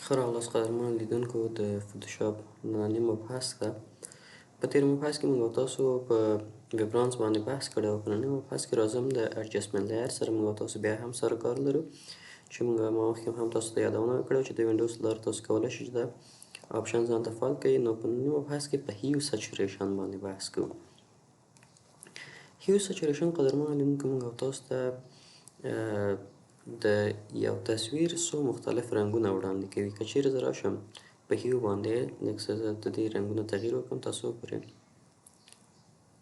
ښه راغلاست قدرمنو لیدونکو د فوتوشاپ ننني مبحث ته. په تېر مبحث کې موږ او تاسو په ویبرانس باندې بحث کړی او په ننني مبحث کې راځم د اډجسټمنټ لایر سره موږ او تاسو بیا هم سره کار لرو چې موږ مخکې هم تاسو ته یادونه کړې وه چې د وینډوز له لارې تاسو کولی شئ چې دا آپشن ځان ته فعال کړئ. نو په ننني مبحث کې په هیو سچوریشن باندې بحث کوو. هیو سچوریشن قدرمنو لیدونکو موږ او تاسو ته د یو تصویر څو مختلف رنګونه وړاندې کوي. که چیرې زه راشم په هیو باندې لږ څه زه د دې رنګونه تغییر وکړم، تاسو وګورئ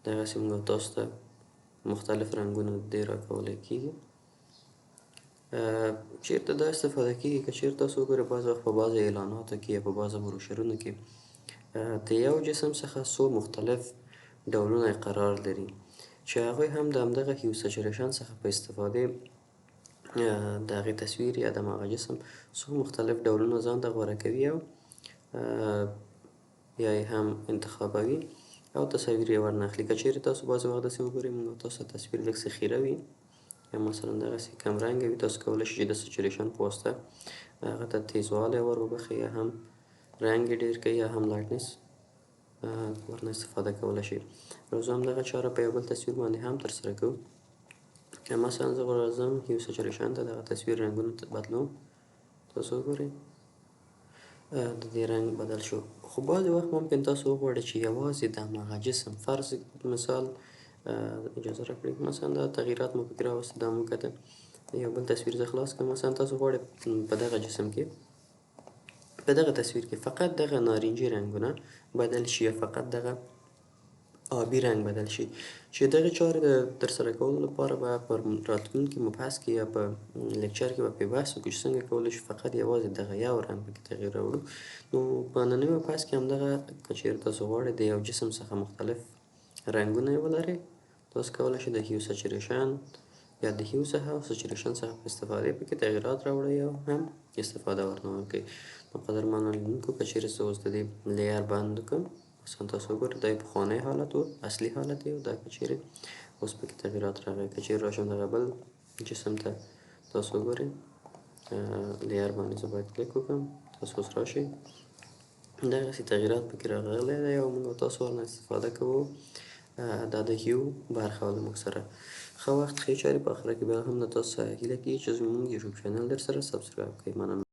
دغسې موږ تاسو ته مختلف رنګونه د دې راکولی کېږي. چیرته دا استفاده کېږي که چیرې تاسو وګورئ بعض وخت په بعضو اعلاناتو کې یا په بعضو بروشرونو کې د یو جسم څخه څو مختلف ډولونه قرار لري چې هغوی هم د همدغه هیو سچوریشن څخه په استفادې د هغې تصویر یا د هماغه جسم څو مختلف ډولونه ځان ته غوره کوي او یا یې هم انتخابوي او تصاویر یې ورنه اخلي. که چیرې تاسو بعضې وخت داسې وګورئ موږ تاسو ته تصویر لږ څه خیره وي یا مثلا دغسې کم رنګه وي، تاسو کولی شئ چې د سچوریشن په واسطه هغه ته تیزوالی ور وبخښئ یا هم رنګ یې ډېر کړئ یا هم لایټنس ورنه استفاده کولی شئ. نو زه همدغه چاره په یو بل تصویر باندې هم ترسره کوو. که مثلا زه راځم هیو سچوریشن ته دغه تصویر رنګونو ته بدلوم، تاسو وګورئ د دې رنګ بدل شو. خو بعضې وخت ممکن تاسو وغواړئ چې یوازې د هماغه جسم فرض مثال اجازه راکړئ مثلا دا تغییرات مو پکې راوستل، دا مو وکتل یو بل تصویر زه خلاص کړم. مثلا تاسو غواړئ په دغه جسم کې په دغه تصویر کې فقط دغه نارنجي رنګونه بدل شي یا فقط دغه آبي رنګ بدل شي، چې دغې چارې د ترسره کولو لپاره به په راتلونکي مبحث کې یا په لیکچر کې به پرې بحث وکړو چې څنګه کولی شو فقط یوازې دغه یو رنګ پکې تغییر راوړو. نو په ننني مبحث کې همدغه که چیرې تاسو غواړئ د یو جسم څخه مختلف رنګونه یې ولرئ، تاسو کولی شئ د هیو سچوریشن یا د هیو څخه او سچوریشن څخه په استفادې پکې تغییرات راوړئ او هم استفاده ورنه وکړئ. نو قدرمنو لیدونکو که چیرې زه اوس د دې لیر بند کړم، مثلا تاسو وګورئ دا یې پخوانی حالت و، اصلي حالت یې و، دا که چیرې اوس پکې تغییرات راغی. که چیرې راشم دغه بل جسم ته تاسو وګورئ لیر باندې زه باید کلیک وکړم، تاسو اوس راشئ دغسې تغییرات پکې راغلی دی او موږ او تاسو ورنه استفاده کوو. دا د هیو برخه وه له موږ سره. ښه وخت ښې چارې. په آخره کې بیا هم له تاسو څخه هیله کېږي چې زموږ یوټیوب چینل درسره سبسکرایب کړئ. مننه.